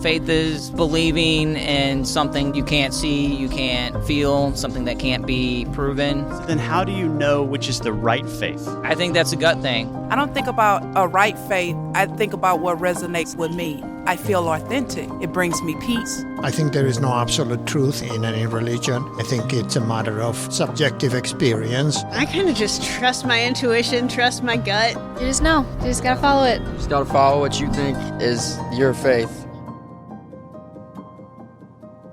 Faith is believing in something you can't see, you can't feel, something that can't be proven. Then how do you know which is the right faith? I think that's a gut thing. I don't think about a right faith. I think about what resonates with me. I feel authentic. It brings me peace. I think there is no absolute truth in any religion. I think it's a matter of subjective experience. I kind of just trust my intuition, trust my gut. You just know. You just gotta follow it. You just gotta follow what you think is your faith.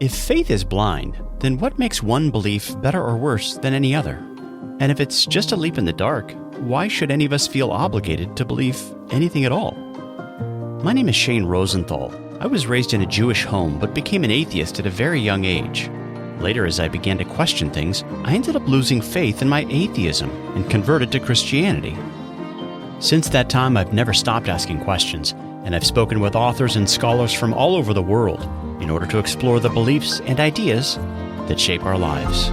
If faith is blind, then what makes one belief better or worse than any other? And if it's just a leap in the dark, why should any of us feel obligated to believe anything at all? My name is Shane Rosenthal. I was raised in a Jewish home but became an atheist at a very young age. Later, as I began to question things, I ended up losing faith in my atheism and converted to Christianity. Since that time, I've never stopped asking questions, and I've spoken with authors and scholars from all over the world in order to explore the beliefs and ideas that shape our lives.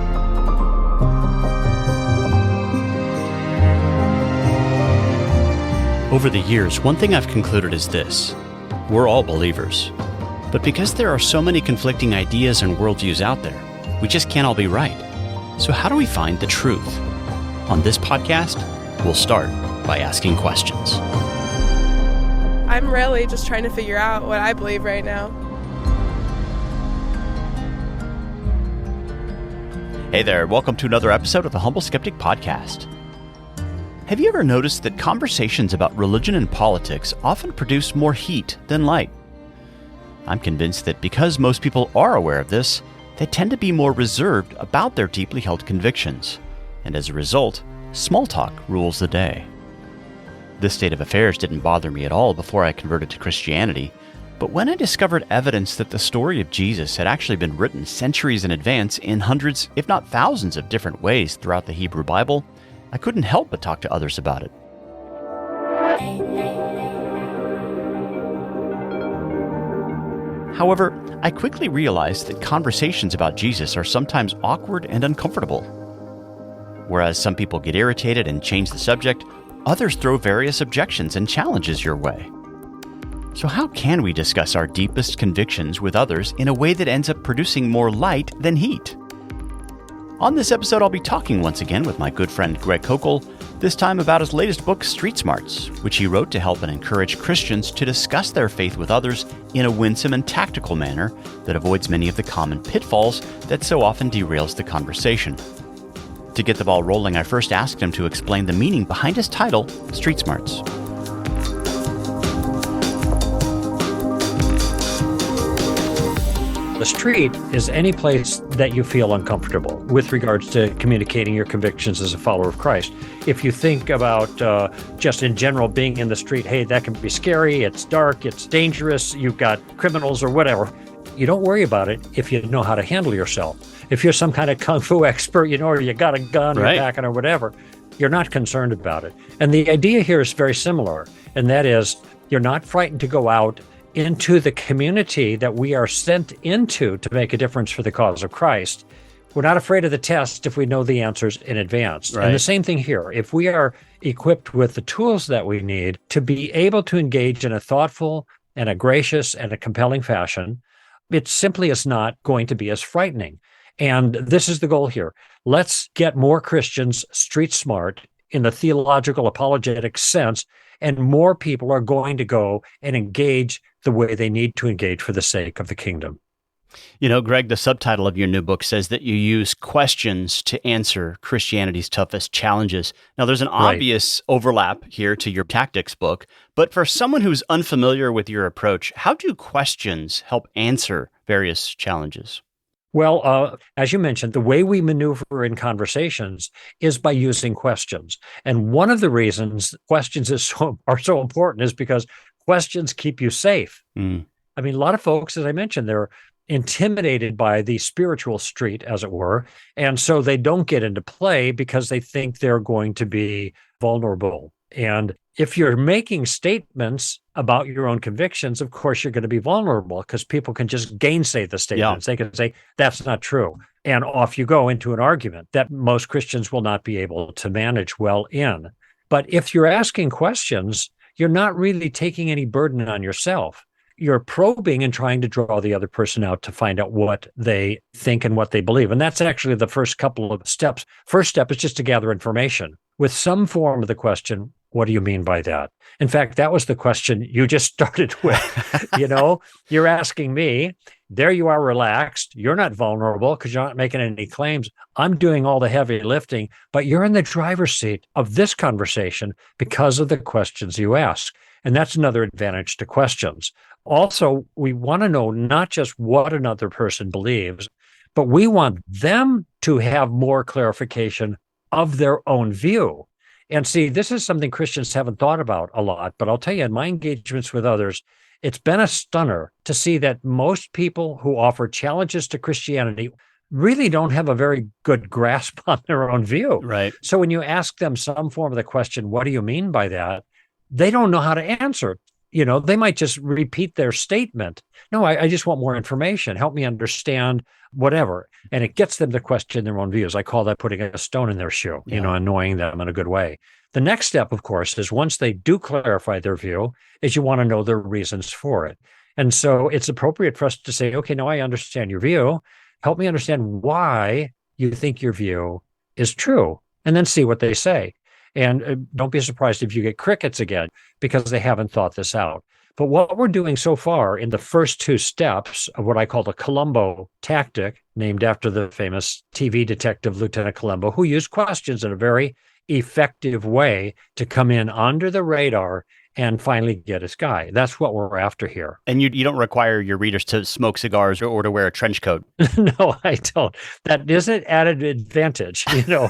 Over the years, one thing I've concluded is this: we're all believers. But because there are so many conflicting ideas and worldviews out there, we just can't all be right. So how do we find the truth? On this podcast, we'll start by asking questions. I'm really just trying to figure out what I believe right now. Hey there, welcome to another episode of the Humble Skeptic podcast. Have you ever noticed that conversations about religion and politics often produce more heat than light? I'm convinced that because most people are aware of this, they tend to be more reserved about their deeply held convictions, and as a result, small talk rules the day. This state of affairs didn't bother me at all before I converted to Christianity, but when I discovered evidence that the story of Jesus had actually been written centuries in advance in hundreds, if not thousands of different ways throughout the Hebrew Bible, I couldn't help but talk to others about it. However, I quickly realized that conversations about Jesus are sometimes awkward and uncomfortable. Whereas some people get irritated and change the subject, others throw various objections and challenges your way. So how can we discuss our deepest convictions with others in a way that ends up producing more light than heat? On this episode, I'll be talking once again with my good friend Greg Koukl, this time about his latest book, Street Smarts, which he wrote to help and encourage Christians to discuss their faith with others in a winsome and tactical manner that avoids many of the common pitfalls that so often derails the conversation. To get the ball rolling, I first asked him to explain the meaning behind his title, Street Smarts. The street is any place that you feel uncomfortable with regards to communicating your convictions as a follower of Christ. If you think about just in general being in the street, hey, that can be scary, it's dark, it's dangerous, you've got criminals or whatever. You don't worry about it if you know how to handle yourself. If you're some kind of kung fu expert, or you got a gun or packing or whatever, you're not concerned about it. And the idea here is very similar, and that is you're not frightened to go out into the community that we are sent into to make a difference for the cause of Christ. We're not afraid of the test if we know the answers in advance. Right. And the same thing here. If we are equipped with the tools that we need to be able to engage in a thoughtful and a gracious and a compelling fashion, it simply is not going to be as frightening. And this is the goal here. Let's get more Christians street smart in the theological apologetic sense, and more people are going to go and engage the way they need to engage for the sake of the kingdom. You know, Greg, the subtitle of your new book says that you use questions to answer Christianity's toughest challenges. Now, there's an obvious overlap here to your tactics book, but for someone who's unfamiliar with your approach, how do questions help answer various challenges? Well, as you mentioned, the way we maneuver in conversations is by using questions. And one of the reasons questions are so important is because questions keep you safe. I mean, a lot of folks, as I mentioned, they're intimidated by the spiritual street, as it were, and so they don't get into play because they think they're going to be vulnerable. And if you're making statements about your own convictions, of course, you're going to be vulnerable because people can just gainsay the statements. They can say, that's not true. And off you go into an argument that most Christians will not be able to manage well in. But if you're asking questions, you're not really taking any burden on yourself. you're probing and trying to draw the other person out to find out what they think and what they believe. And that's actually the first couple of steps. First step is just to gather information with some form of the question, what do you mean by that? In fact, that was the question you just started with. You're asking me, there you are relaxed. You're not vulnerable because you're not making any claims. I'm doing all the heavy lifting, but you're in the driver's seat of this conversation because of the questions you ask. And that's another advantage to questions. Also, we want to know not just what another person believes, but we want them to have more clarification of their own view. And see, this is something Christians haven't thought about a lot, but I'll tell you, in my engagements with others, it's been a stunner to see that most people who offer challenges to Christianity really don't have a very good grasp on their own view. Right. So when you ask them some form of the question, what do you mean by that? They don't know how to answer. They might just repeat their statement. No, I just want more information. Help me understand whatever. And it gets them to question their own views. I call that putting a stone in their shoe, annoying them in a good way. The next step, of course, is once they do clarify their view, is you want to know their reasons for it. And so it's appropriate for us to say, okay, now I understand your view. Help me understand why you think your view is true, and then see what they say. And don't be surprised if you get crickets again, because they haven't thought this out. But what we're doing so far in the first two steps of what I call the Columbo tactic, named after the famous TV detective Lieutenant Columbo, who used questions in a very effective way to come in under the radar and finally get his guy. That's what we're after here. And you don't require your readers to smoke cigars or to wear a trench coat. No, I don't. That is an added advantage,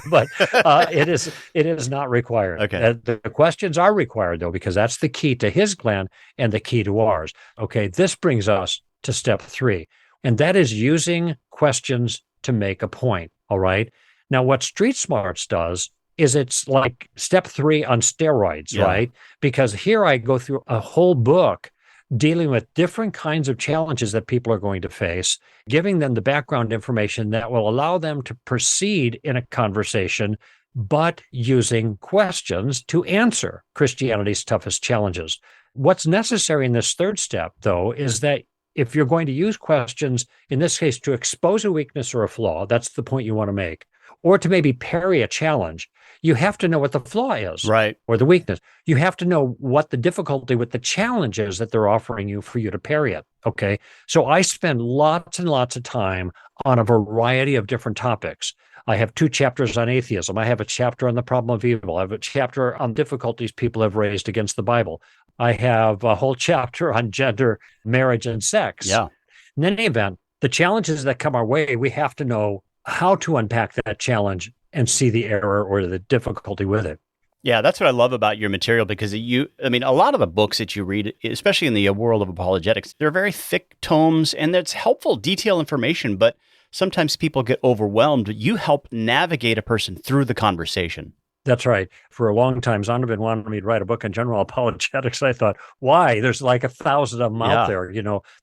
but it is not required. Okay. The questions are required, though, because that's the key to his plan and the key to ours. Okay, this brings us to step 3, and that is using questions to make a point, all right? Now, what Street Smarts does is it's like step 3 on steroids, right? Because here I go through a whole book dealing with different kinds of challenges that people are going to face, giving them the background information that will allow them to proceed in a conversation, but using questions to answer Christianity's toughest challenges. What's necessary in this third step, though, is that if you're going to use questions, in this case, to expose a weakness or a flaw, that's the point you want to make, or to maybe parry a challenge, you have to know what the flaw is, right, or the weakness. You have to know what the difficulty with the challenge is that they're offering you for you to parry it, okay? So I spend lots and lots of time on a variety of different topics. I have 2 chapters on atheism. I have a chapter on the problem of evil. I have a chapter on difficulties people have raised against the Bible. I have a whole chapter on gender, marriage, and sex. Yeah. In any event, the challenges that come our way, we have to know how to unpack that challenge and see the error or the difficulty with it. Yeah, that's what I love about your material, because a lot of the books that you read, especially in the world of apologetics, they're very thick tomes, and that's helpful, detailed information, but sometimes people get overwhelmed. You help navigate a person through the conversation. That's right. For a long time, Zondervan wanted me to write a book on general apologetics. I thought, why? There's like 1,000 of them out there,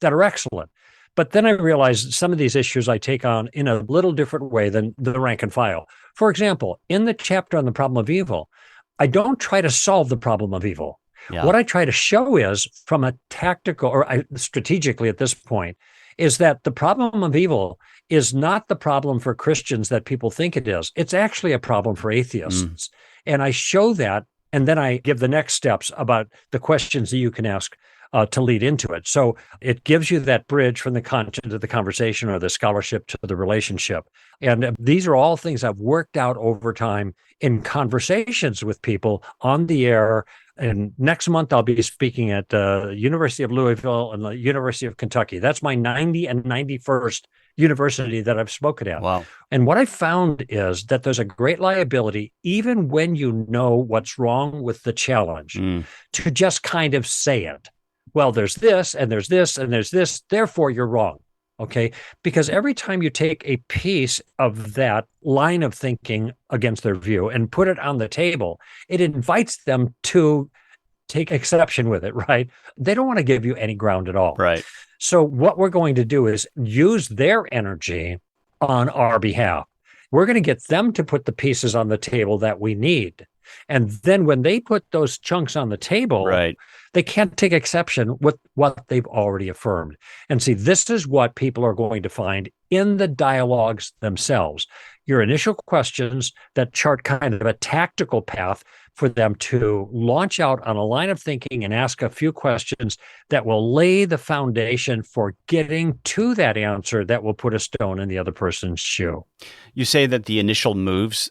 that are excellent. But then I realized some of these issues I take on in a little different way than the rank and file. For example, in the chapter on the problem of evil, I don't try to solve the problem of evil. Yeah. What I try to show is, from a tactical or strategically at this point, is that the problem of evil is not the problem for Christians that people think it is. It's actually a problem for atheists. And I show that, and then I give the next steps about the questions that you can ask to lead into it. So it gives you that bridge from the content of the conversation or the scholarship to the relationship. And these are all things I've worked out over time in conversations with people on the air. And next month, I'll be speaking at the University of Louisville and the University of Kentucky. That's my 90 and 91st university that I've spoken at. Wow. And what I found is that there's a great liability, even when you know what's wrong with the challenge, to just kind of say it. Well, there's this, and there's this, and there's this, therefore you're wrong, okay? Because every time you take a piece of that line of thinking against their view and put it on the table, it invites them to take exception with it, right? They don't want to give you any ground at all. Right. So what we're going to do is use their energy on our behalf. We're going to get them to put the pieces on the table that we need. And then when they put those chunks on the table, Right. they can't take exception with what they've already affirmed. And see, this is what people are going to find in the dialogues themselves. Your initial questions that chart kind of a tactical path for them to launch out on a line of thinking and ask a few questions that will lay the foundation for getting to that answer that will put a stone in the other person's shoe. You say that the initial moves,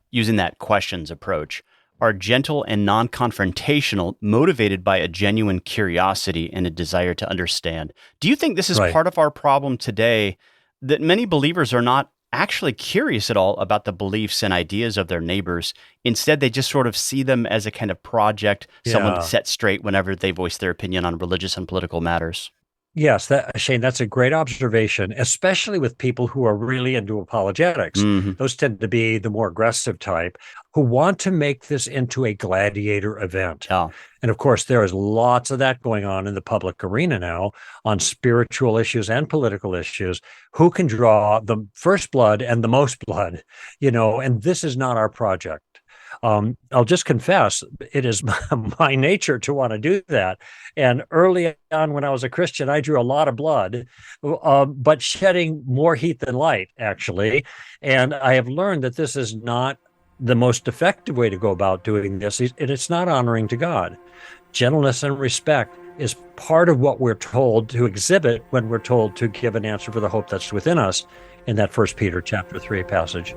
using that questions approach, are gentle and non-confrontational, motivated by a genuine curiosity and a desire to understand. Do you think this is part of our problem today, that many believers are not actually curious at all about the beliefs and ideas of their neighbors? Instead, they just sort of see them as a kind of project, someone to set straight whenever they voice their opinion on religious and political matters. Yes, Shane, that's a great observation, especially with people who are really into apologetics. Mm-hmm. Those tend to be the more aggressive type who want to make this into a gladiator event. Yeah. And of course, there is lots of that going on in the public arena now on spiritual issues and political issues. Who can draw the first blood and the most blood, and this is not our project. I'll just confess, it is my nature to want to do that. And early on when I was a Christian, I drew a lot of blood, but shedding more heat than light, actually. And I have learned that this is not the most effective way to go about doing this. And it's not honoring to God. Gentleness and respect is part of what we're told to exhibit when we're told to give an answer for the hope that's within us in that 1 Peter chapter 3 passage.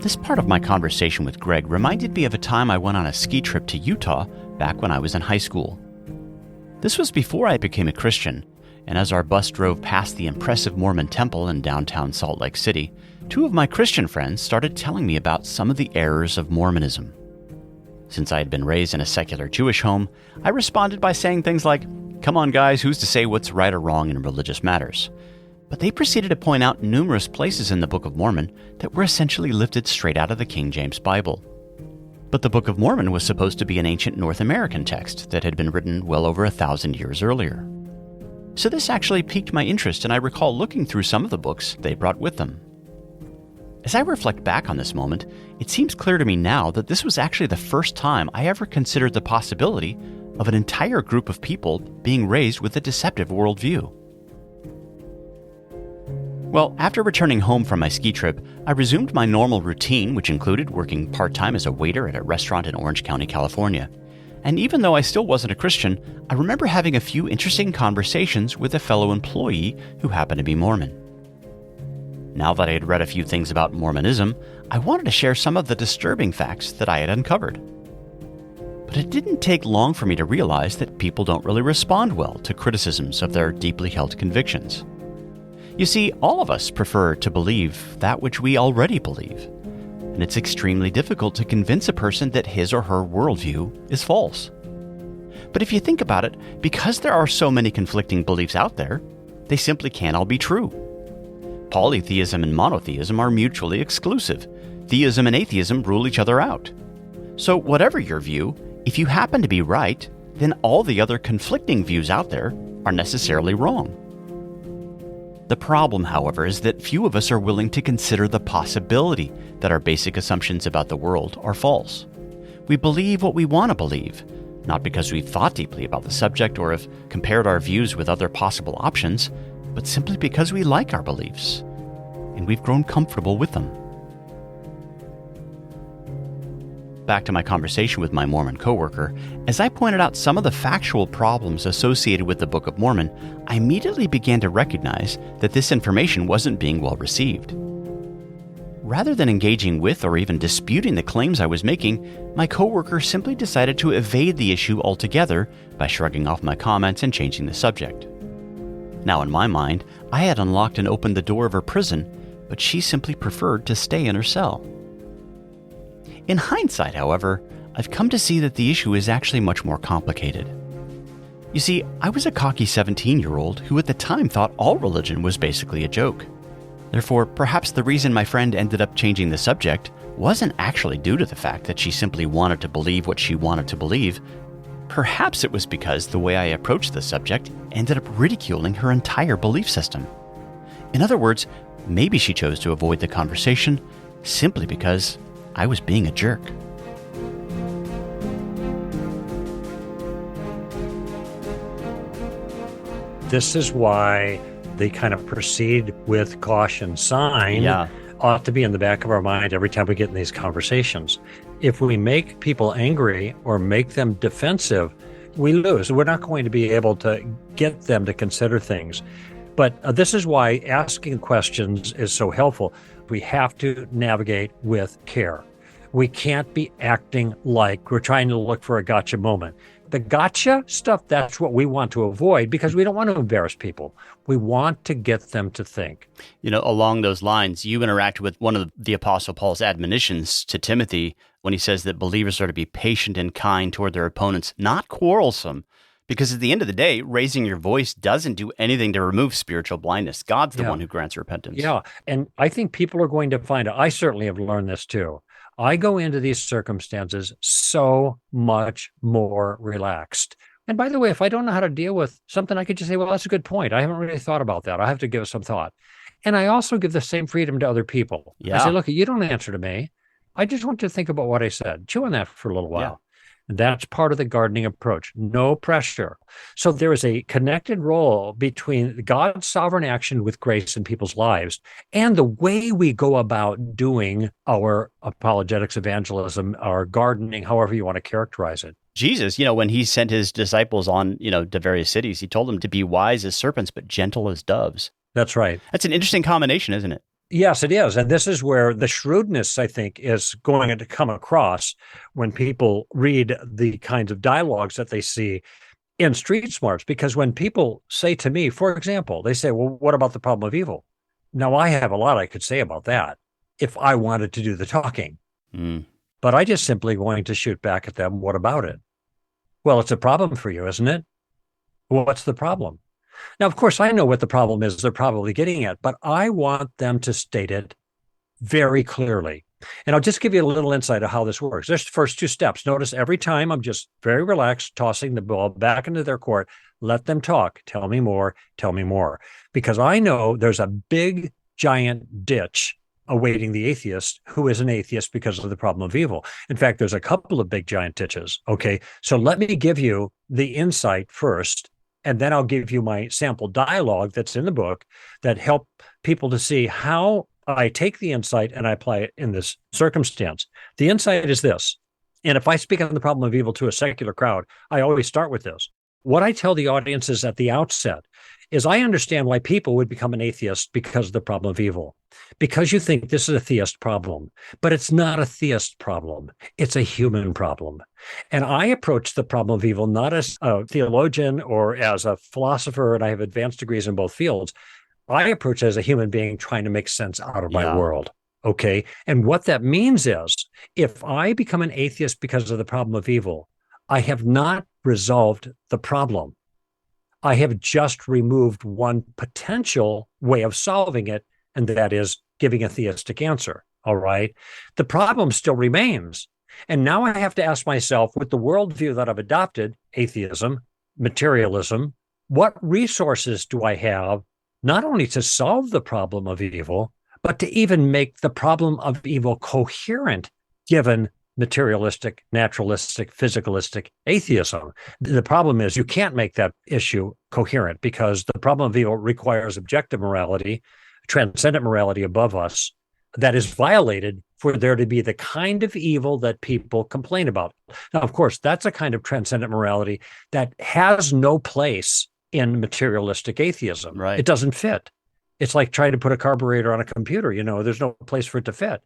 This part of my conversation with Greg reminded me of a time I went on a ski trip to Utah back when I was in high school. This was before I became a Christian, and as our bus drove past the impressive Mormon temple in downtown Salt Lake City, two of my Christian friends started telling me about some of the errors of Mormonism. Since I had been raised in a secular Jewish home, I responded by saying things like, "Come on guys, who's to say what's right or wrong in religious matters?" But they proceeded to point out numerous places in the Book of Mormon that were essentially lifted straight out of the King James Bible. But the Book of Mormon was supposed to be an ancient North American text that had been written well over 1,000 years earlier. So this actually piqued my interest, and I recall looking through some of the books they brought with them. As I reflect back on this moment, it seems clear to me now that this was actually the first time I ever considered the possibility of an entire group of people being raised with a deceptive worldview. Well, after returning home from my ski trip, I resumed my normal routine, which included working part-time as a waiter at a restaurant in Orange County, California. And even though I still wasn't a Christian, I remember having a few interesting conversations with a fellow employee who happened to be Mormon. Now that I had read a few things about Mormonism, I wanted to share some of the disturbing facts that I had uncovered. But it didn't take long for me to realize that people don't really respond well to criticisms of their deeply held convictions. You see, all of us prefer to believe that which we already believe, and it's extremely difficult to convince a person that his or her worldview is false. But if you think about it, because there are so many conflicting beliefs out there, they simply can't all be true. Polytheism and monotheism are mutually exclusive. Theism and atheism rule each other out. So whatever your view, if you happen to be right, then all the other conflicting views out there are necessarily wrong. The problem, however, is that few of us are willing to consider the possibility that our basic assumptions about the world are false. We believe what we want to believe, not because we've thought deeply about the subject or have compared our views with other possible options, but simply because we like our beliefs, and we've grown comfortable with them. Back to my conversation with my Mormon coworker, as I pointed out some of the factual problems associated with the Book of Mormon, I immediately began to recognize that this information wasn't being well received. Rather than engaging with or even disputing the claims I was making, my coworker simply decided to evade the issue altogether by shrugging off my comments and changing the subject. Now in my mind, I had unlocked and opened the door of her prison, but she simply preferred to stay in her cell. In hindsight, however, I've come to see that the issue is actually much more complicated. You see, I was a cocky 17-year-old who at the time thought all religion was basically a joke. Therefore, perhaps the reason my friend ended up changing the subject wasn't actually due to the fact that she simply wanted to believe what she wanted to believe, Perhaps it was because the way I approached the subject ended up ridiculing her entire belief system. In other words, maybe she chose to avoid the conversation simply because I was being a jerk. This is why the kind of proceed with caution sign ought to be in the back of our mind every time we get in these conversations. If we make people angry or make them defensive, we lose. We're not going to be able to get them to consider things. But this is why asking questions is so helpful. We have to navigate with care. We can't be acting like we're trying to look for a gotcha moment. The gotcha stuff, that's what we want to avoid because we don't want to embarrass people. We want to get them to think. You know, along those lines, you interact with one of the Apostle Paul's admonitions to Timothy when he says that believers are to be patient and kind toward their opponents, not quarrelsome. Because at the end of the day, raising your voice doesn't do anything to remove spiritual blindness. God's the one who grants repentance. Yeah, and I think people are going to find it. I certainly have learned this too. I go into these circumstances so much more relaxed. And by the way, if I don't know how to deal with something, I could just say, well, that's a good point. I haven't really thought about that. I have to give it some thought. And I also give the same freedom to other people. I say, look, you don't answer to me. I just want you to think about what I said. Chew on that for a little while. That's part of the gardening approach. No pressure. So there is a connected role between God's sovereign action with grace in people's lives and the way we go about doing our apologetics, evangelism, our gardening, however you want to characterize it. Jesus, when he sent his disciples on, to various cities, he told them to be wise as serpents, but gentle as doves. That's right. That's an interesting combination, isn't it? Yes, it is. And this is where the shrewdness, I think, is going to come across when people read the kinds of dialogues that they see in Street Smarts. Because when people say to me, for example, they say, well, what about the problem of evil? Now, I have a lot I could say about that if I wanted to do the talking. But I just simply going to shoot back at them, what about it? Well, it's a problem for you, isn't it? Well, what's the problem? Now, of course, I know what the problem is they're probably getting at, but I want them to state it very clearly. And I'll just give you a little insight of how this works. There's the first two steps. Notice every time I'm just very relaxed, tossing the ball back into their court. Let them talk. Tell me more. Tell me more. Because I know there's a big, giant ditch awaiting the atheist who is an atheist because of the problem of evil. In fact, there's a couple of big, giant ditches. Okay, so let me give you the insight first. And then I'll give you my sample dialogue that's in the book that help people to see how I take the insight and I apply it in this circumstance. The insight is this. And if I speak on the problem of evil to a secular crowd, I always start with this. What I tell the audiences at the outset is I understand why people would become an atheist because of the problem of evil. Because you think this is a theist problem, but it's not a theist problem. It's a human problem. And I approach the problem of evil not as a theologian or as a philosopher, and I have advanced degrees in both fields. I approach it as a human being trying to make sense out of my world. Okay. And what that means is if I become an atheist because of the problem of evil, I have not resolved the problem. I have just removed one potential way of solving it, and that is giving a theistic answer. All right. The problem still remains. And now I have to ask myself, with the worldview that I've adopted, atheism, materialism, what resources do I have not only to solve the problem of evil, but to even make the problem of evil coherent given materialistic, naturalistic, physicalistic atheism? The problem is you can't make that issue coherent because the problem of evil requires objective morality, transcendent morality above us, that is violated for there to be the kind of evil that people complain about. Now, of course, that's a kind of transcendent morality that has no place in materialistic atheism. Right. It doesn't fit. It's like trying to put a carburetor on a computer. There's no place for it to fit.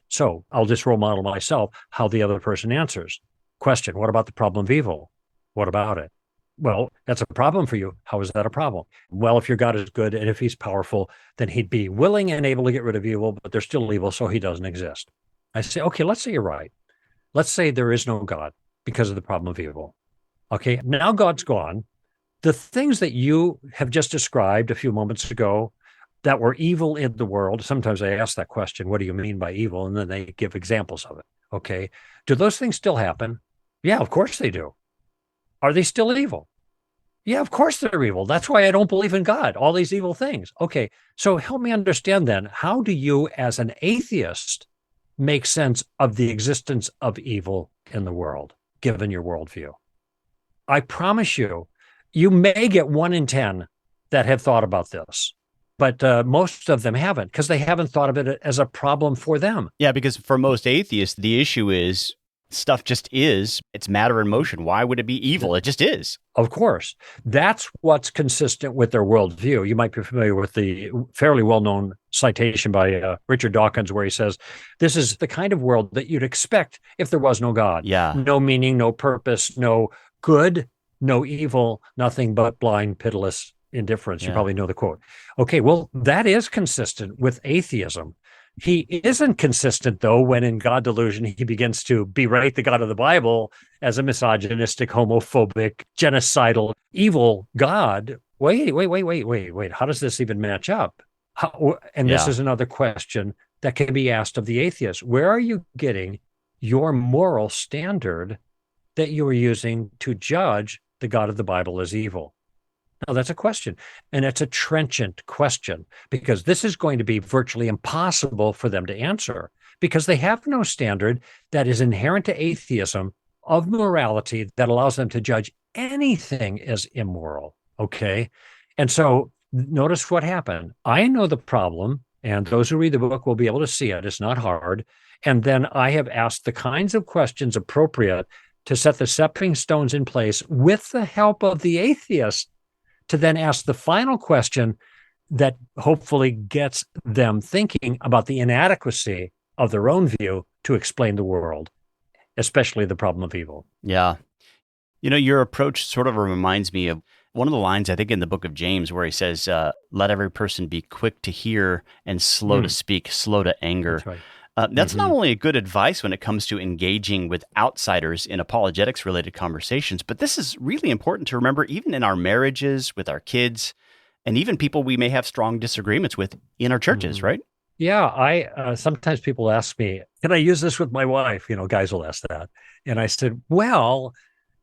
So I'll just role model myself how the other person answers. Question, what about the problem of evil? What about it? Well, that's a problem for you. How is that a problem? Well, if your God is good and if he's powerful, then he'd be willing and able to get rid of evil, but there's still evil, so he doesn't exist. I say, okay, let's say you're right. Let's say there is no God because of the problem of evil. Okay, now God's gone. The things that you have just described a few moments ago that were evil in the world, sometimes I ask that question, what do you mean by evil? And then they give examples of it. Okay, do those things still happen? Yeah, of course they do. Are they still evil? Yeah, of course they're evil. That's why I don't believe in God, all these evil things. Okay, so help me understand then, how do you as an atheist make sense of the existence of evil in the world, given your worldview? I promise you, you may get 1 in 10 that have thought about this, but most of them haven't, because they haven't thought of it as a problem for them. Yeah, because for most atheists, the issue is stuff just is. It's matter in motion. Why would it be evil? It just is. Of course. That's what's consistent with their worldview. You might be familiar with the fairly well-known citation by Richard Dawkins, where he says, this is the kind of world that you'd expect if there was no God. Yeah. No meaning, no purpose, no good, no evil, nothing but blind, pitiless indifference. Yeah. You probably know the quote. Okay, well, that is consistent with atheism. He isn't consistent, though, when in God Delusion, he begins to berate the God of the Bible as a misogynistic, homophobic, genocidal, evil God. Wait. How does this even match up? This is another question that can be asked of the atheist. Where are you getting your moral standard that you are using to judge the God of the Bible as evil? Now, that's a question, and it's a trenchant question, because this is going to be virtually impossible for them to answer, because they have no standard that is inherent to atheism of morality that allows them to judge anything as immoral, okay? And so notice what happened. I know the problem, and those who read the book will be able to see it. It's not hard. And then I have asked the kinds of questions appropriate to set the stepping stones in place with the help of the atheist, to then ask the final question that hopefully gets them thinking about the inadequacy of their own view to explain the world, especially the problem of evil. Yeah. You know, your approach sort of reminds me of one of the lines, I think, in the book of James, where he says, let every person be quick to hear and slow to speak, slow to anger. That's right. That's not only a good advice when it comes to engaging with outsiders in apologetics-related conversations, but this is really important to remember even in our marriages, with our kids, and even people we may have strong disagreements with in our churches, right? Yeah, I sometimes people ask me, can I use this with my wife? You know, guys will ask that. And I said, well,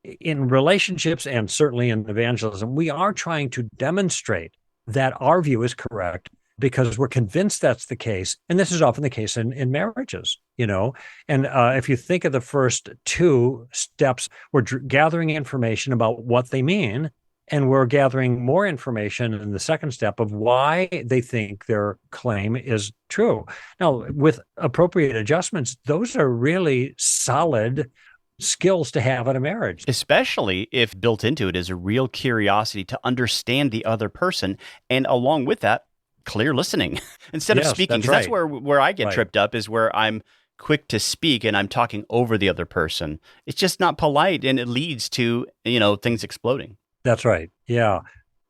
in relationships and certainly in evangelism, we are trying to demonstrate that our view is correct, because we're convinced that's the case. And this is often the case in marriages, you know. And if you think of the first 2 steps, we're gathering information about what they mean, and we're gathering more information in the second step of why they think their claim is true. Now, with appropriate adjustments, those are really solid skills to have in a marriage. Especially if built into it is a real curiosity to understand the other person, and along with that, clear listening instead of speaking. That's where I get tripped up, is where I'm quick to speak and I'm talking over the other person. It's just not polite, and it leads to, things exploding. That's right. Yeah.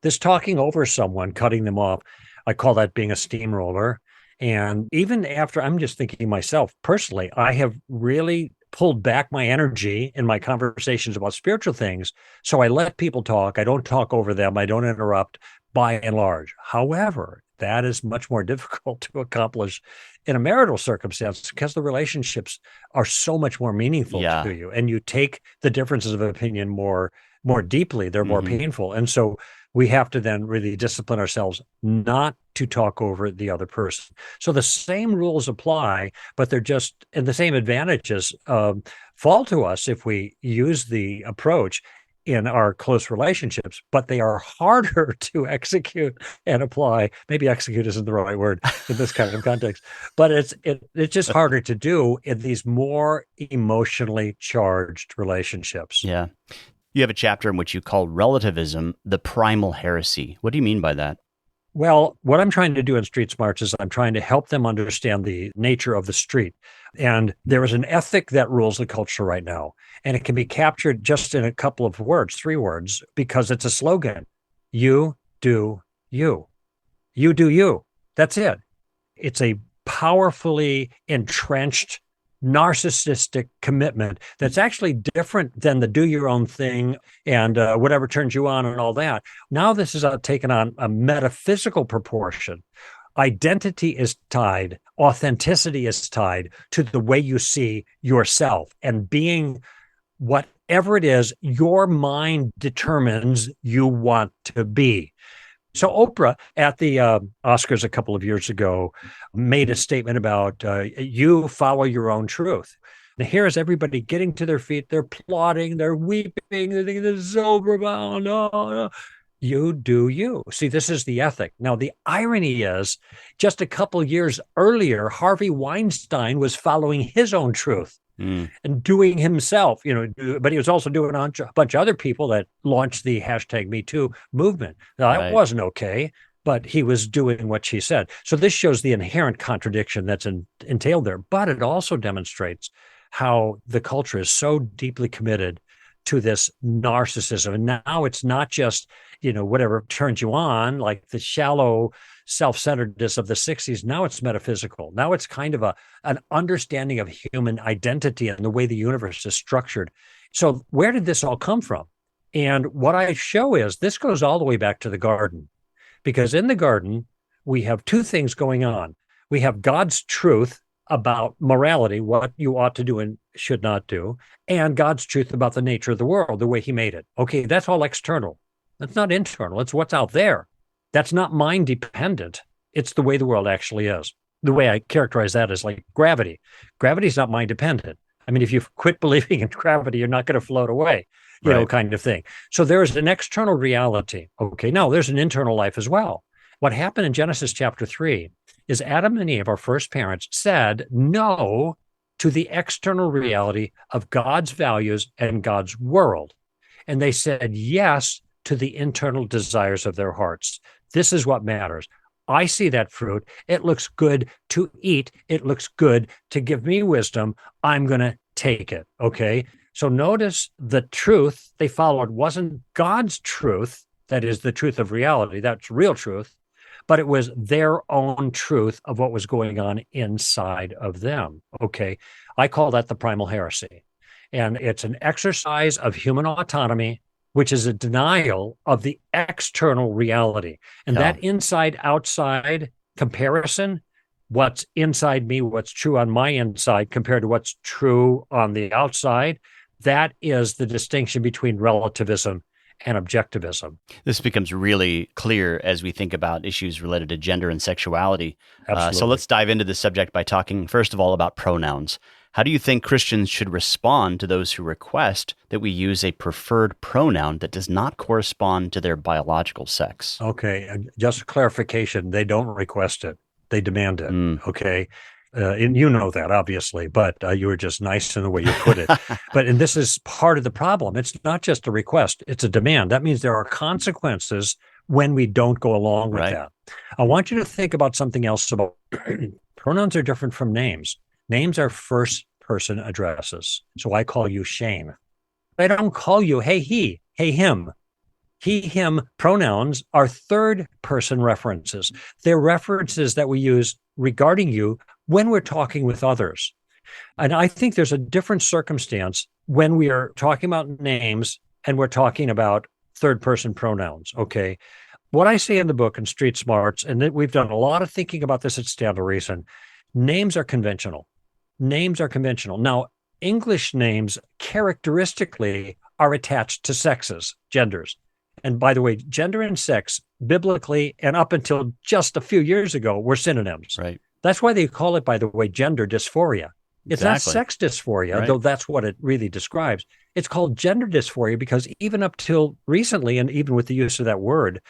This talking over someone, cutting them off, I call that being a steamroller. And even after, I'm just thinking myself personally, I have really pulled back my energy in my conversations about spiritual things. So I let people talk. I don't talk over them. I don't interrupt, by and large. However, that is much more difficult to accomplish in a marital circumstance, because the relationships are so much more meaningful to you, and you take the differences of opinion more deeply. They're more painful. And so we have to then really discipline ourselves not to talk over the other person. So the same rules apply, but they're just, and the same advantages fall to us if we use the approach in our close relationships, but they are harder to execute and apply. Maybe execute isn't the right word in this kind of context, but it's just harder to do in these more emotionally charged relationships. Yeah. You have a chapter in which you call relativism the primal heresy. What do you mean by that? Well, what I'm trying to do in Street Smarts is I'm trying to help them understand the nature of the street. And there is an ethic that rules the culture right now. And it can be captured just in a couple of words, 3 words, because it's a slogan. You do you. You do you. That's it. It's a powerfully entrenched narcissistic commitment that's actually different than the do your own thing and whatever turns you on and all that. Now this is taken on a metaphysical proportion. Identity is tied, authenticity is tied to the way you see yourself, and being what whatever it is your mind determines you want to be. So Oprah at the Oscars a couple of years ago made a statement about you follow your own truth. And here's everybody getting to their feet. They're applauding. They're weeping. They're thinking, this is so profound. No. You do you. See, this is the ethic. Now, the irony is just a couple years earlier, Harvey Weinstein was following his own truth. And doing himself, but he was also doing a bunch of other people that launched the #MeToo movement. Now, that wasn't okay, but he was doing what she said. So this shows the inherent contradiction that's entailed there, but it also demonstrates how the culture is so deeply committed to this narcissism. And now it's not just, whatever turns you on, like the shallow self-centeredness of the 60s. Now it's metaphysical. Now it's kind of an understanding of human identity and the way the universe is structured. So where did this all come from? And what I show is this goes all the way back to the garden, because in the garden, we have two things going on. We have God's truth about morality, what you ought to do and should not do, and God's truth about the nature of the world, the way he made it. Okay, that's all external. That's not internal. It's what's out there. That's not mind dependent. It's the way the world actually is. The way I characterize that is like gravity. Gravity is not mind dependent. I mean, if you quit believing in gravity, you're not going to float away, kind of thing. So there is an external reality. Okay, now there's an internal life as well. What happened in Genesis chapter 3 is Adam and Eve, our first parents, said no to the external reality of God's values and God's world. And they said yes to the internal desires of their hearts. This is what matters. I see that fruit. It looks good to eat. It looks good to give me wisdom. I'm going to take it. Okay. So notice the truth they followed wasn't God's truth. That is the truth of reality. That's real truth. But it was their own truth of what was going on inside of them. Okay. I call that the primal heresy. And it's an exercise of human autonomy, which is a denial of the external reality. And that inside-outside comparison, what's inside me, what's true on my inside compared to what's true on the outside, that is the distinction between relativism and objectivism. This becomes really clear as we think about issues related to gender and sexuality. So let's dive into the subject by talking, first of all, about pronouns. How do you think Christians should respond to those who request that we use a preferred pronoun that does not correspond to their biological sex? Okay, just a clarification. They don't request it. They demand it. Okay. And you know that, obviously, but you were just nice in the way you put it. And this is part of the problem. It's not just a request. It's a demand. That means there are consequences when we don't go along with that. I want you to think about something else about pronouns are different from names. Names are first-person addresses. So I call you Shane. I don't call you, hey, he, hey, him. He, him pronouns are third-person references. They're references that we use regarding you when we're talking with others. And I think there's a different circumstance when we are talking about names and we're talking about third-person pronouns, okay? What I say in the book in Street Smarts, and we've done a lot of thinking about this at Stand to Reason, names are conventional. Names are conventional. Now, English names characteristically are attached to sexes, genders. And by the way, gender and sex, biblically, and up until just a few years ago, were synonyms. Right. That's why they call it, by the way, gender dysphoria. It's not sex dysphoria, though that's what it really describes. It's called gender dysphoria because even up till recently, and even with the use of that word,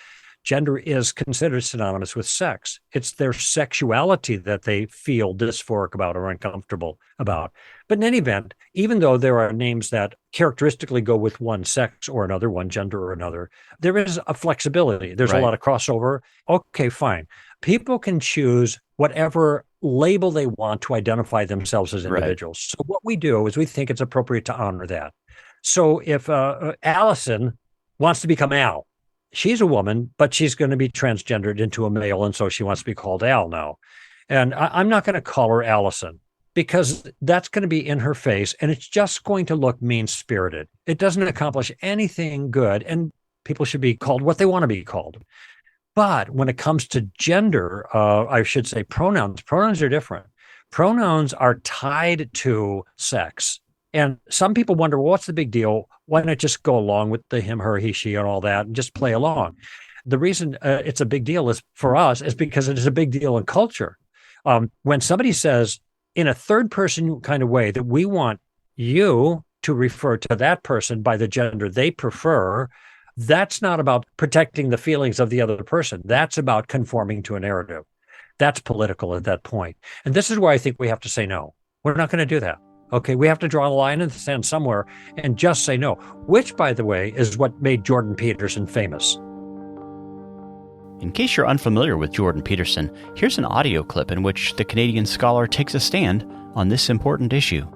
gender is considered synonymous with sex. It's their sexuality that they feel dysphoric about or uncomfortable about. But in any event, even though there are names that characteristically go with one sex or another, one gender or another, there is a flexibility. There's a lot of crossover. Okay, fine. People can choose whatever label they want to identify themselves as individuals. So what we do is we think it's appropriate to honor that. So if Allison wants to become Al, she's a woman, but she's going to be transgendered into a male, and so she wants to be called Al now. And I'm not going to call her Allison because that's going to be in her face, and it's just going to look mean-spirited. It doesn't accomplish anything good, and people should be called what they want to be called. But when it comes to gender, I should say pronouns are different. Pronouns are tied to sex. And some people wonder, well, what's the big deal? Why not just go along with the him, her, he, she, and all that and just play along? The reason it's a big deal is for us is because it is a big deal in culture. When somebody says in a third person kind of way that we want you to refer to that person by the gender they prefer, that's not about protecting the feelings of the other person. That's about conforming to a narrative. That's political at that point. And this is where I think we have to say no. We're not going to do that. Okay, we have to draw a line in the sand somewhere and just say no, which, by the way, is what made Jordan Peterson famous. In case you're unfamiliar with Jordan Peterson, here's an audio clip in which the Canadian scholar takes a stand on this important issue.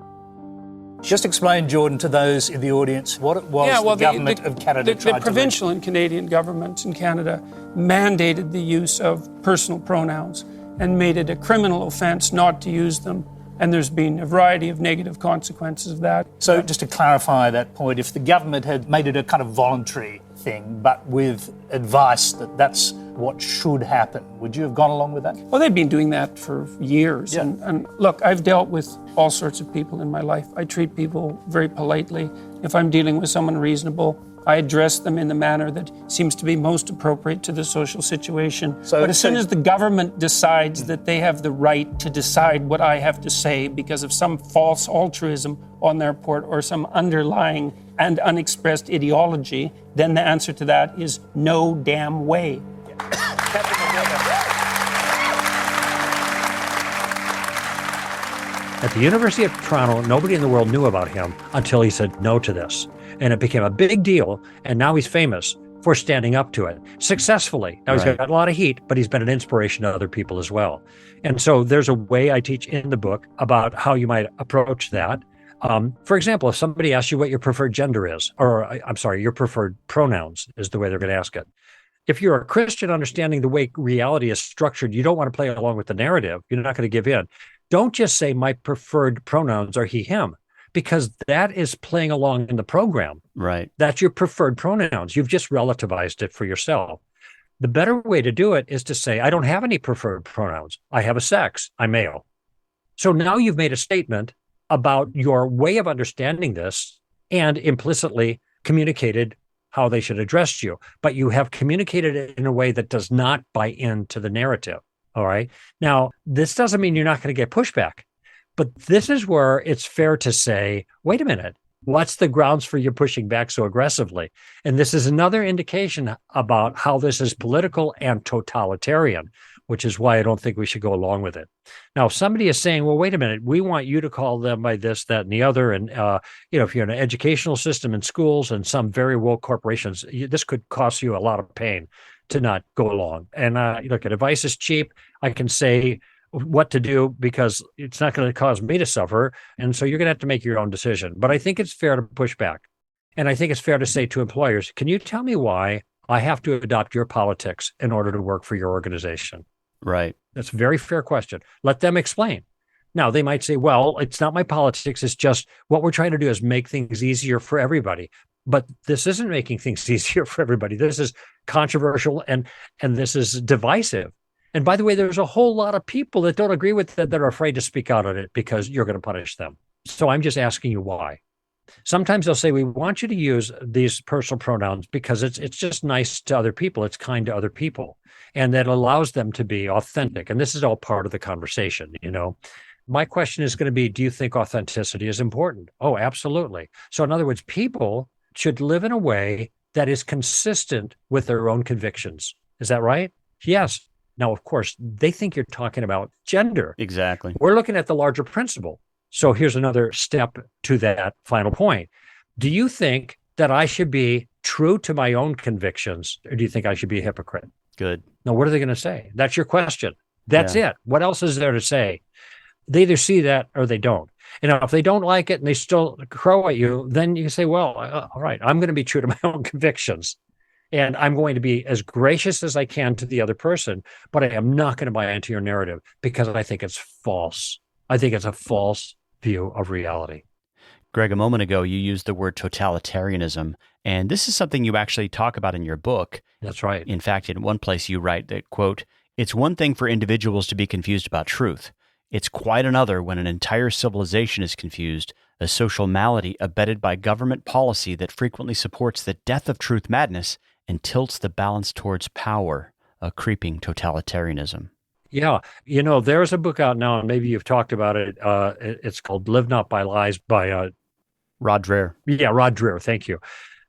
Just explain, Jordan, to those in the audience what it was the government of Canada tried to do. The provincial and Canadian governments in Canada mandated the use of personal pronouns and made it a criminal offence not to use them. And there's been a variety of negative consequences of that. So just to clarify that point, if the government had made it a kind of voluntary thing, but with advice that that's what should happen, would you have gone along with that? Well, they've been doing that for years. Yeah. And look, I've dealt with all sorts of people in my life. I treat people very politely. If I'm dealing with someone reasonable, I address them in the manner that seems to be most appropriate to the social situation. But as soon as the government decides that they have the right to decide what I have to say because of some false altruism on their part or some underlying and unexpressed ideology, then the answer to that is no damn way. At the University of Toronto, nobody in the world knew about him until he said no to this. And it became a big deal, and now he's famous for standing up to it successfully. Now, he's got a lot of heat, but he's been an inspiration to other people as well. And so there's a way I teach in the book about how you might approach that. For example, if somebody asks you what your preferred gender is, or I'm sorry, your preferred pronouns is the way they're going to ask it. If you're a Christian understanding the way reality is structured, you don't want to play along with the narrative. You're not going to give in. Don't just say my preferred pronouns are he, him, because that is playing along in the program. Right. That's your preferred pronouns. You've just relativized it for yourself. The better way to do it is to say, I don't have any preferred pronouns. I have a sex. I'm male. So now you've made a statement about your way of understanding this and implicitly communicated how they should address you. But you have communicated it in a way that does not buy into the narrative. All right. Now, this doesn't mean you're not going to get pushback. But this is where it's fair to say, wait a minute, what's the grounds for your pushing back so aggressively? And this is another indication about how this is political and totalitarian, which is why I don't think we should go along with it. Now, if somebody is saying, well, wait a minute, we want you to call them by this, that, and the other. And, if you're in an educational system in schools and some very woke corporations, this could cost you a lot of pain to not go along. And look, advice is cheap. I can say what to do because it's not going to cause me to suffer. And so you're going to have to make your own decision. But I think it's fair to push back. And I think it's fair to say to employers, can you tell me why I have to adopt your politics in order to work for your organization? Right. That's a very fair question. Let them explain. Now, they might say, well, it's not my politics. It's just what we're trying to do is make things easier for everybody. But this isn't making things easier for everybody. This is controversial and this is divisive. And by the way, there's a whole lot of people that don't agree with that are afraid to speak out on it because you're going to punish them. So I'm just asking you why. Sometimes they'll say, we want you to use these personal pronouns because it's just nice to other people. It's kind to other people. And that allows them to be authentic. And this is all part of the conversation, My question is going to be, do you think authenticity is important? Oh, absolutely. So in other words, people should live in a way that is consistent with their own convictions. Is that right? Yes. Now, of course, they think you're talking about gender. Exactly. We're looking at the larger principle. So here's another step to that final point. Do you think that I should be true to my own convictions, or do you think I should be a hypocrite? Good. Now, what are they going to say? That's your question. That's it. What else is there to say? They either see that or they don't. And if they don't like it and they still crow at you, then you can say, well, all right, I'm going to be true to my own convictions. And I'm going to be as gracious as I can to the other person, but I am not going to buy into your narrative because I think it's false. I think it's a false view of reality. Greg, a moment ago, you used the word totalitarianism, and this is something you actually talk about in your book. That's right. In fact, in one place you write that, quote, it's one thing for individuals to be confused about truth. It's quite another when an entire civilization is confused a social malady abetted by government policy that frequently supports the death of truth madness and tilts the balance towards power, a creeping totalitarianism. Yeah. There's a book out now, and maybe you've talked about it. It's called Live Not by Lies by Rod Dreher. Yeah, Rod Dreher. Thank you.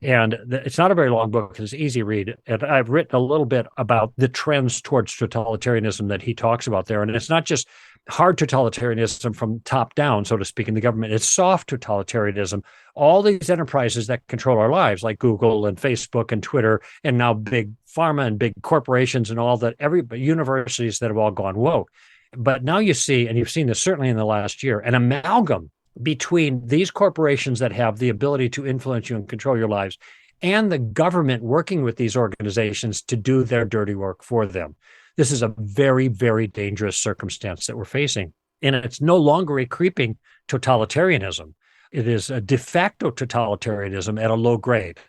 And it's not a very long book. It's an easy read. And I've written a little bit about the trends towards totalitarianism that he talks about there. And it's not just hard totalitarianism from top down, so to speak, in the government. It's soft totalitarianism. All these enterprises that control our lives, like Google and Facebook and Twitter, and now big pharma and big corporations and all that, universities that have all gone woke. But now you see, and you've seen this certainly in the last year, an amalgam between these corporations that have the ability to influence you and control your lives and the government working with these organizations to do their dirty work for them. This is a very, very dangerous circumstance that we're facing. And it's no longer a creeping totalitarianism. It is a de facto totalitarianism at a low grade.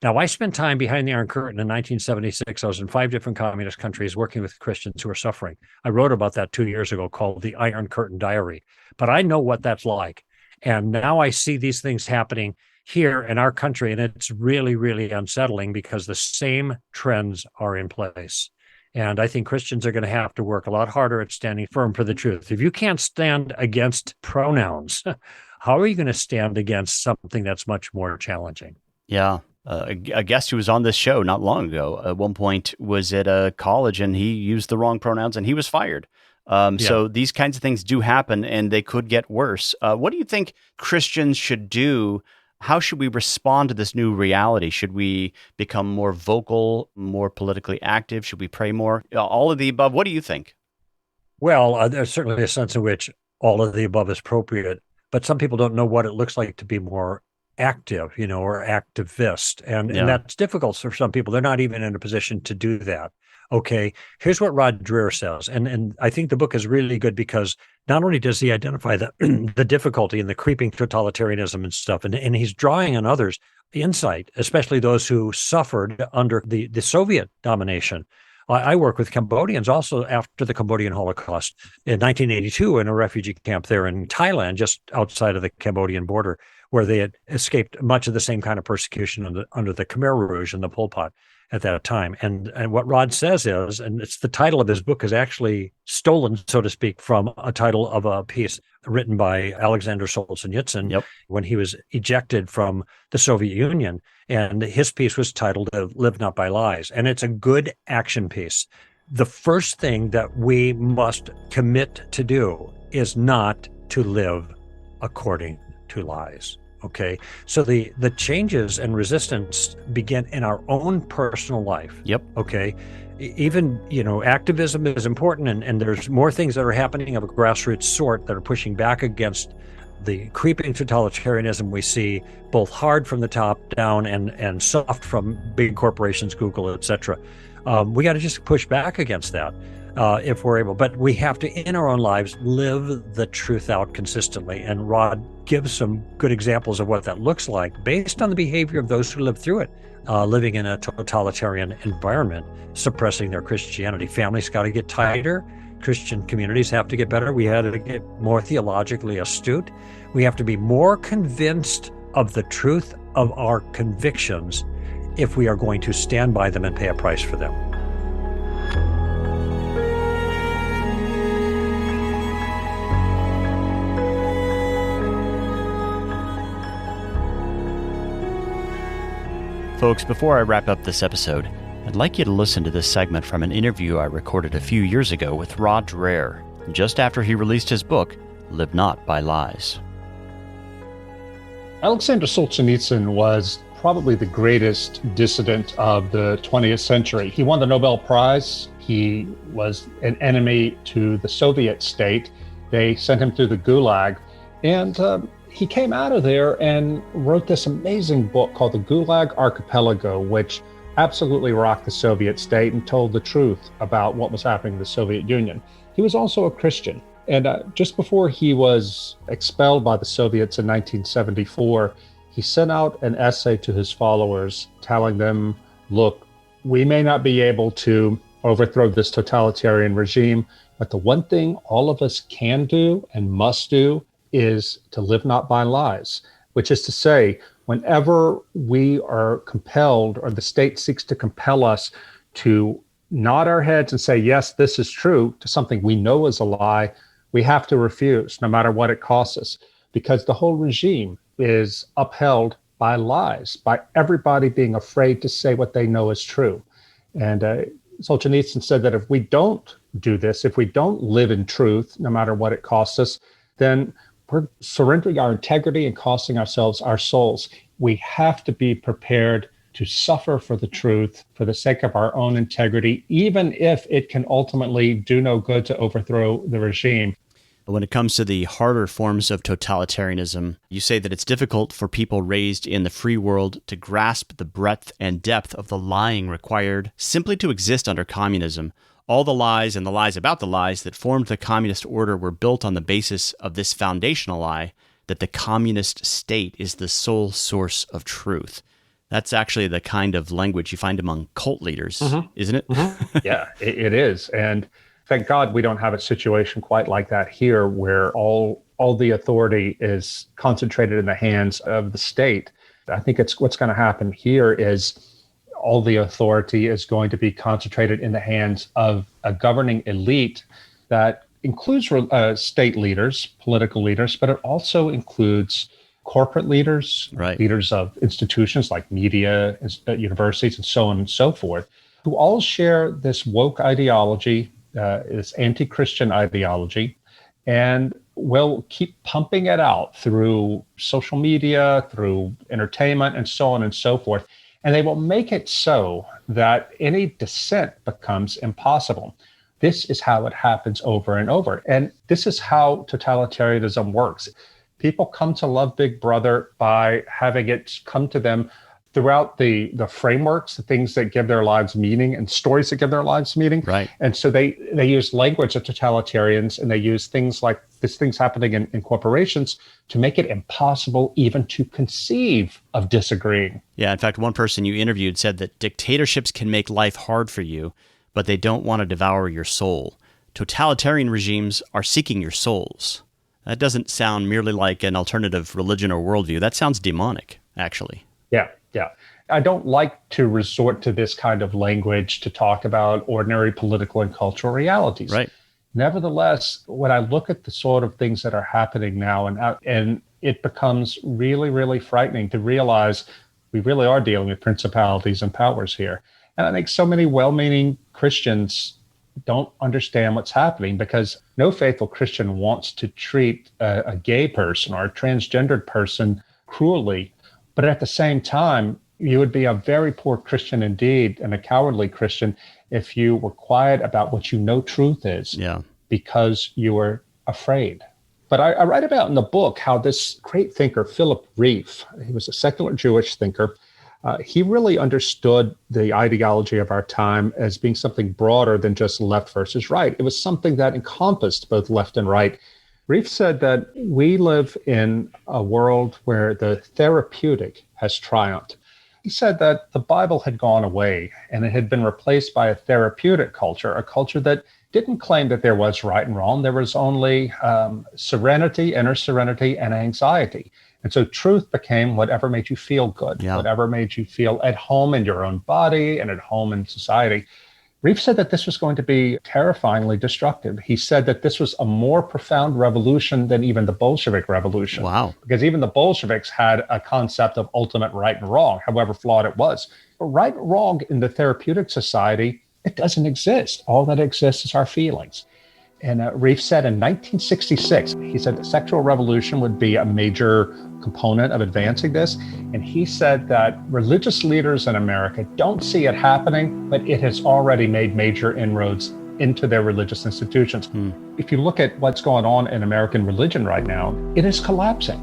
Now, I spent time behind the Iron Curtain in 1976. I was in 5 different communist countries working with Christians who were suffering. I wrote about that 2 years ago called The Iron Curtain Diary. But I know what that's like. And now I see these things happening here in our country, and it's really, really unsettling because the same trends are in place. And I think Christians are going to have to work a lot harder at standing firm for the truth. If you can't stand against pronouns, how are you going to stand against something that's much more challenging? Yeah. A guest who was on this show not long ago at one point was at a college and he used the wrong pronouns and he was fired. So these kinds of things do happen and they could get worse. What do you think Christians should do? How should we respond to this new reality? Should we become more vocal, more politically active? Should we pray more? All of the above. What do you think? Well, there's certainly a sense in which all of the above is appropriate, but some people don't know what it looks like to be more active, or activist. And that's difficult for some people. They're not even in a position to do that. Okay, here's what Rod Dreher says. And I think the book is really good because not only does he identify the difficulty in the creeping totalitarianism and stuff, and he's drawing on others' insight, especially those who suffered under the Soviet domination. I work with Cambodians also after the Cambodian Holocaust in 1982 in a refugee camp there in Thailand, just outside of the Cambodian border, where they had escaped much of the same kind of persecution under the Khmer Rouge and the Pol Pot at that time. And what Rod says is, and it's the title of his book is actually stolen, so to speak, from a title of a piece written by Alexander Solzhenitsyn when he was ejected from the Soviet Union. And his piece was titled Live Not by Lies. And it's a good action piece. The first thing that we must commit to do is not to live according to lies. Okay, so the changes and resistance begin in our own personal life. Okay, even activism is important, and there's more things that are happening of a grassroots sort that are pushing back against the creeping totalitarianism we see, both hard from the top down and soft from big corporations, Google, etc. We got to just push back against that. If we're able, but we have to, in our own lives, live the truth out consistently. And Rod gives some good examples of what that looks like based on the behavior of those who live through it, living in a totalitarian environment, suppressing their Christianity. Families got to get tighter. Christian communities have to get better. We have to get more theologically astute. We have to be more convinced of the truth of our convictions if we are going to stand by them and pay a price for them. Folks, before I wrap up this episode, I'd like you to listen to this segment from an interview I recorded a few years ago with Rod Dreher, just after he released his book, Live Not by Lies. Alexander Solzhenitsyn was probably the greatest dissident of the 20th century. He won the Nobel Prize. He was an enemy to the Soviet state. They sent him through the Gulag. And he came out of there and wrote this amazing book called The Gulag Archipelago, which absolutely rocked the Soviet state and told the truth about what was happening in the Soviet Union. He was also a Christian. And just before he was expelled by the Soviets in 1974, he sent out an essay to his followers telling them, look, we may not be able to overthrow this totalitarian regime, but the one thing all of us can do and must do is to live not by lies, which is to say, whenever we are compelled or the state seeks to compel us to nod our heads and say, yes, this is true, to something we know is a lie, we have to refuse no matter what it costs us, because the whole regime is upheld by lies, by everybody being afraid to say what they know is true. And Solzhenitsyn said that if we don't do this, if we don't live in truth, no matter what it costs us, then we're surrendering our integrity and costing ourselves our souls. We have to be prepared to suffer for the truth for the sake of our own integrity, even if it can ultimately do no good to overthrow the regime. When it comes to the harder forms of totalitarianism, you say that it's difficult for people raised in the free world to grasp the breadth and depth of the lying required simply to exist under communism. All the lies and the lies about the lies that formed the communist order were built on the basis of this foundational lie that the communist state is the sole source of truth. That's actually the kind of language you find among cult leaders, isn't it? Yeah, it is. And thank God we don't have a situation quite like that here, where all the authority is concentrated in the hands of the state. I think what's going to happen here is all the authority is going to be concentrated in the hands of a governing elite that includes state leaders, political leaders, but it also includes corporate leaders, leaders of institutions like media, universities, and so on and so forth, who all share this woke ideology, this anti-Christian ideology, and will keep pumping it out through social media, through entertainment, and so on and so forth. And they will make it so that any dissent becomes impossible. This is how it happens over and over. And this is how totalitarianism works. People come to love Big Brother by having it come to them throughout the frameworks, the things that give their lives meaning and stories that give their lives meaning. Right. And so they use language of totalitarians, and they use things like these things happening in corporations to make it impossible even to conceive of disagreeing. Yeah, in fact, one person you interviewed said that dictatorships can make life hard for you, but they don't want to devour your soul. Totalitarian regimes are seeking your souls. That doesn't sound merely like an alternative religion or worldview. That sounds demonic, actually. Yeah. I don't like to resort to this kind of language to talk about ordinary political and cultural realities. Right. Nevertheless, when I look at the sort of things that are happening now, and it becomes really, really frightening to realize we really are dealing with principalities and powers here. And I think so many well-meaning Christians don't understand what's happening, because no faithful Christian wants to treat a gay person or a transgendered person cruelly. But at the same time, you would be a very poor Christian indeed, and a cowardly Christian, if you were quiet about what you know truth is, because you were afraid. But I write about in the book how this great thinker, Philip Rieff, he was a secular Jewish thinker, he really understood the ideology of our time as being something broader than just left versus right. It was something that encompassed both left and right. Rieff said that we live in a world where the therapeutic has triumphed. He said that the Bible had gone away and it had been replaced by a therapeutic culture, a culture that didn't claim that there was right and wrong. There was only serenity, inner serenity, and anxiety. And so truth became whatever made you feel good, whatever made you feel at home in your own body and at home in society. Rieff said that this was going to be terrifyingly destructive. He said that this was a more profound revolution than even the Bolshevik Revolution. Wow. Because even the Bolsheviks had a concept of ultimate right and wrong, however flawed it was. But right and wrong in the therapeutic society, it doesn't exist. All that exists is our feelings. And Rieff said in 1966, he said the sexual revolution would be a major component of advancing this. And he said that religious leaders in America don't see it happening, but it has already made major inroads into their religious institutions. If you look at what's going on in American religion right now, it is collapsing.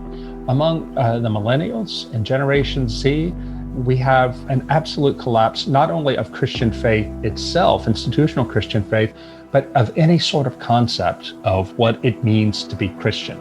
Among the millennials and Generation Z, we have an absolute collapse, not only of Christian faith itself, institutional Christian faith, but of any sort of concept of what it means to be Christian.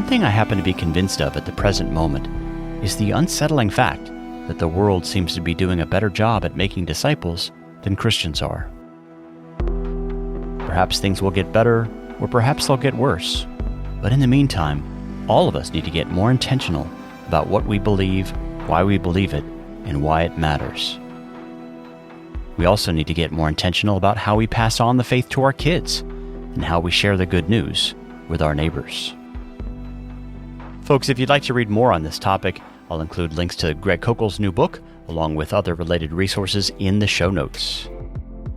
thing I happen to be convinced of at the present moment is the unsettling fact that the world seems to be doing a better job at making disciples than Christians are. Perhaps things will get better, or perhaps they'll get worse. But in the meantime, all of us need to get more intentional about what we believe, why we believe it, and why it matters. We also need to get more intentional about how we pass on the faith to our kids and how we share the good news with our neighbors. Folks, if you'd like to read more on this topic, I'll include links to Greg Koukl's new book, along with other related resources in the show notes.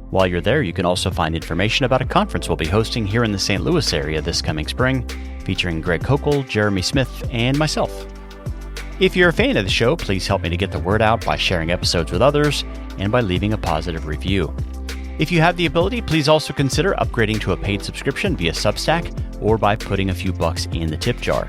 While you're there, you can also find information about a conference we'll be hosting here in the St. Louis area this coming spring, featuring Greg Koukl, Jeremy Smith, and myself. If you're a fan of the show, please help me to get the word out by sharing episodes with others and by leaving a positive review. If you have the ability, please also consider upgrading to a paid subscription via Substack or by putting a few bucks in the tip jar.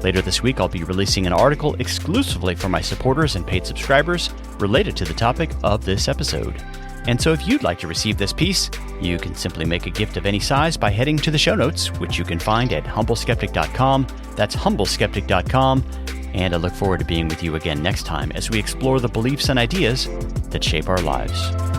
Later this week, I'll be releasing an article exclusively for my supporters and paid subscribers related to the topic of this episode. And so if you'd like to receive this piece, you can simply make a gift of any size by heading to the show notes, which you can find at humbleskeptic.com. That's humbleskeptic.com. And I look forward to being with you again next time as we explore the beliefs and ideas that shape our lives.